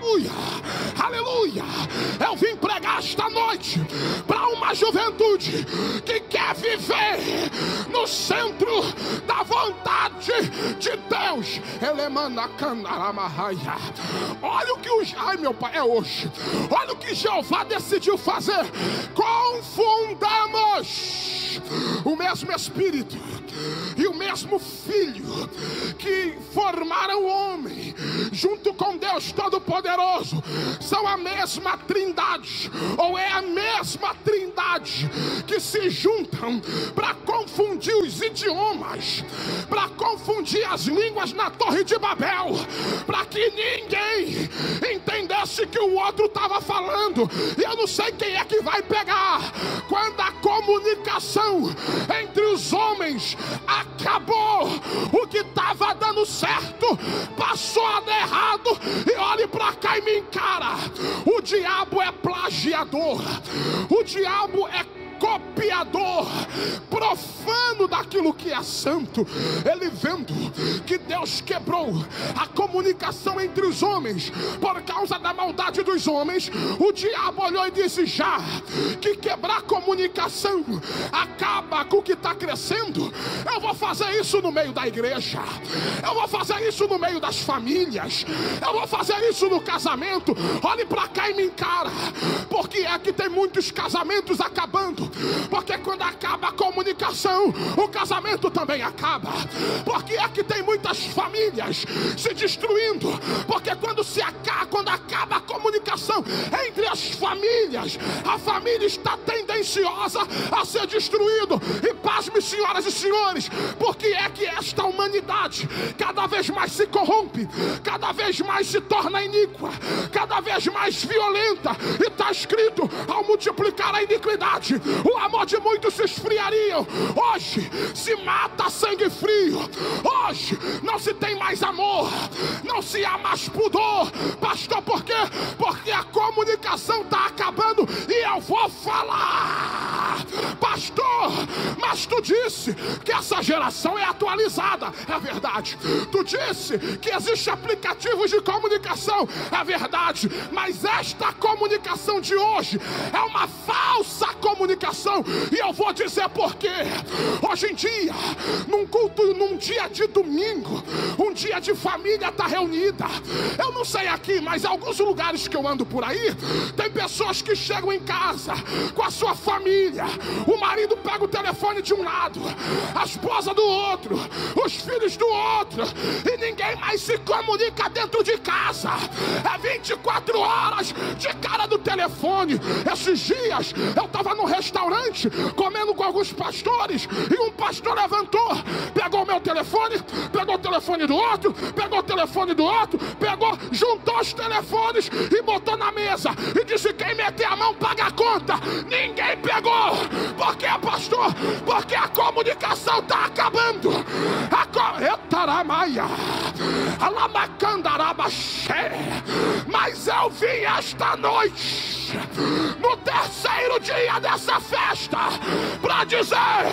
aleluia, aleluia. Eu vim pregar esta noite para uma juventude que quer viver no centro da vontade de Deus. Olha o que os... Ai, meu pai, é hoje. Olha o que Jeová decidiu fazer. Confundamos o mesmo Espírito e o mesmo Filho que formaram o homem junto com Deus Todo-Poderoso. São a mesma trindade, ou é a mesma trindade, que se juntam para confundir os idiomas, para confundir as línguas na Torre de Babel, para que ninguém entendesse que o outro estava falando. E eu não sei quem é que vai pegar quando a comunicação entre os homens acabou. O que estava dando certo passou a dar errado. E olhe para cá e me encara. O diabo é plagiador, o diabo é copiador, profano daquilo que é santo. Ele vendo que Deus quebrou a comunicação entre os homens por causa da maldade dos homens, o diabo olhou e disse: já que quebrar a comunicação acaba com o que está crescendo, eu vou fazer isso no meio da igreja, eu vou fazer isso no meio das famílias, eu vou fazer isso no casamento. Olhe para cá e me encara. Porque é que tem muitos casamentos acabando? Porque quando acaba a comunicação, o casamento também acaba. Porque é que tem muitas famílias se destruindo? Porque quando acaba a comunicação entre as famílias, a família está tendenciosa a ser destruída. E pasme, senhoras e senhores, porque é que esta humanidade cada vez mais se corrompe, cada vez mais se torna iníqua, cada vez mais violenta. E está escrito: ao multiplicar a iniquidade, o amor de muitos se esfriariam. Hoje se mata a sangue frio. Hoje não se tem mais amor, não se há mais pudor. Pastor, por quê? Porque a comunicação está acabando. E eu vou falar: pastor, mas tu disse que essa geração é atualizada. É verdade. Tu disse que existem aplicativos de comunicação. É verdade. Mas esta comunicação de hoje é uma falsa comunicação. E eu vou dizer por quê. Hoje em dia, num culto, num dia de domingo, um dia de família está reunida. Eu não sei aqui, mas em alguns lugares que eu ando por aí, tem pessoas que chegam em casa com a sua família. O marido pega o telefone de um lado, a esposa do outro, os filhos do outro, e ninguém mais se comunica dentro de casa. É 24 horas de cara do telefone. Esses dias eu estava num restaurante comendo com alguns pastores, e um pastor levantou, pegou o meu telefone, pegou o telefone do outro, pegou o telefone do outro, juntou os telefones e botou na mesa e disse: quem meter a mão paga a conta. Ninguém pegou. Por quê, pastor? Porque a comunicação está acabando. Mas eu vim esta noite, no terceiro dia dessa festa, para dizer: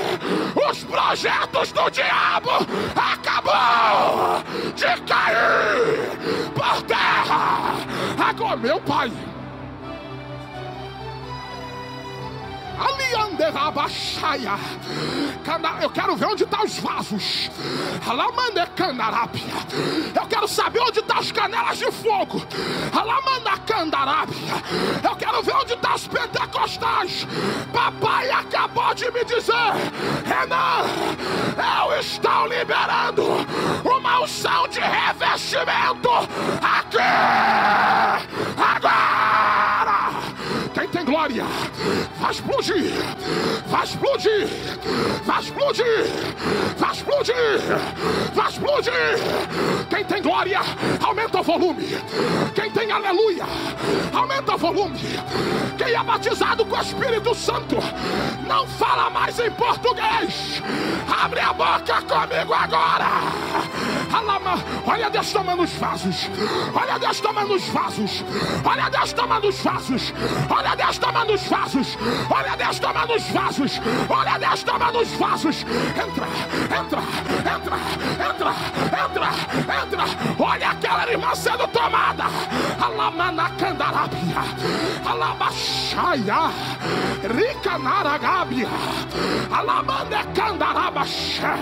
os projetos do diabo acabou de cair por terra. Agora, meu pai, eu quero ver onde estão os vasos. Eu quero saber onde estão as canelas de fogo. Eu quero ver onde estão os pentecostais. Papai acabou de me dizer: Renan, eu estou liberando uma unção de revestimento aqui, agora. Quem tem glória, vai explodir, vai explodir, vai explodir, vai explodir, vai explodir. Quem tem glória, aumenta o volume. Quem tem aleluia, aumenta o volume. Quem é batizado com o Espírito Santo, não fala mais em português. Abre a boca comigo agora. Olha Deus tomando os vasos. Olha Deus tomando os vasos. Olha Deus tomando os vasos. Olha Deus tomando os vasos. Olha Deus tomando os vasos. vasos. Olha Deus, toma nos vasos. Entra, entra, entra, entra, entra, entra. Olha aquela irmã sendo tomada. Alamanacandarabia, Alabaxaia, Ricanaragabia, Alamandecandarabaché,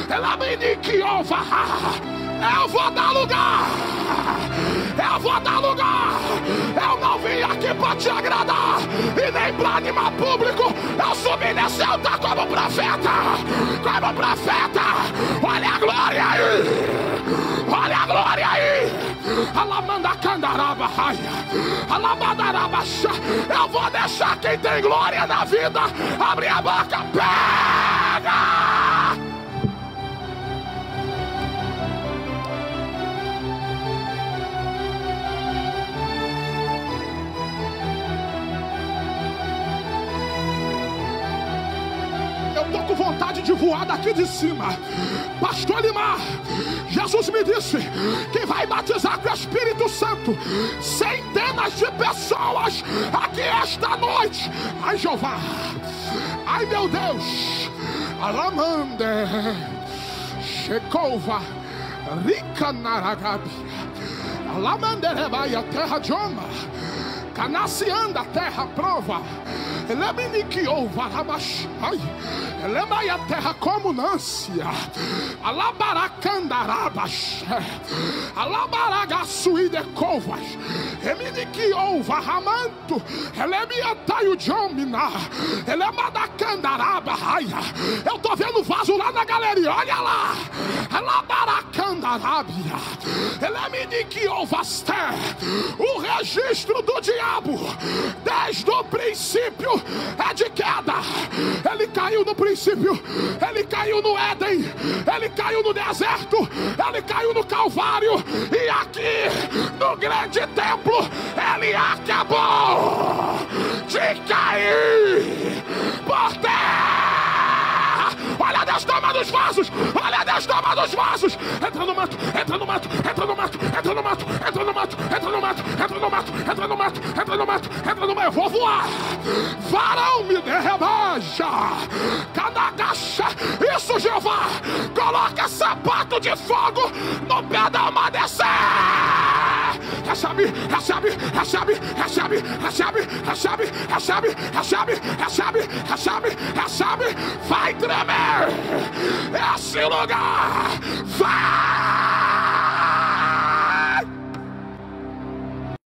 Elabiniquiova. Eu vou dar lugar. Eu vou dar lugar. Eu não vim aqui para te agradar e nem para animar público. Eu subi nesse altar como profeta. Como profeta. Olha a glória aí. Olha a glória aí. Alamanda candaraba raia. Alamandaraba chá. Eu vou deixar quem tem glória na vida abrir a boca. Pega! Estou com vontade de voar daqui de cima. Pastor Limar, Jesus me disse que vai batizar com o Espírito Santo centenas de pessoas aqui esta noite. Ai Jeová, ai meu Deus. Alamande Shekova Ricanaragabi Alamanderebaia, terra de Oma, Canacianda, terra prova. Ai, a terra comunância. Alabaracandarabas. Alabaragaçuidecovas. Eminiquiova ramanto. Elemiataio jomina. Elemadacandaraba. Eu tô vendo vaso lá na galeria. Olha lá. Alabaracandarabia. Eleminiquiovas. O registro do diabo desde o princípio é de queda. Ele caiu no princípio, ele caiu no Éden, ele caiu no deserto, ele caiu no Calvário, e aqui no grande templo ele acabou de cair por terra. Olha Deus, toma dos vasos. Olha Deus, toma dos vasos. Entra no mato, entra no mato, entra no mato, entra no mato, entra no mato, entra no mato, entra no mato, entra no mato, entra no mato, entra no mato. Eu vou voar. Varão me derrebaja. Cadagacha. Isso, Jeová. Coloca sapato de fogo no pé da alma descer. Recebe, recebe, recebe, recebe, recebe, recebe, recebe, recebe, recebe, recebe, recebe. Vai tremer esse lugar. Vai!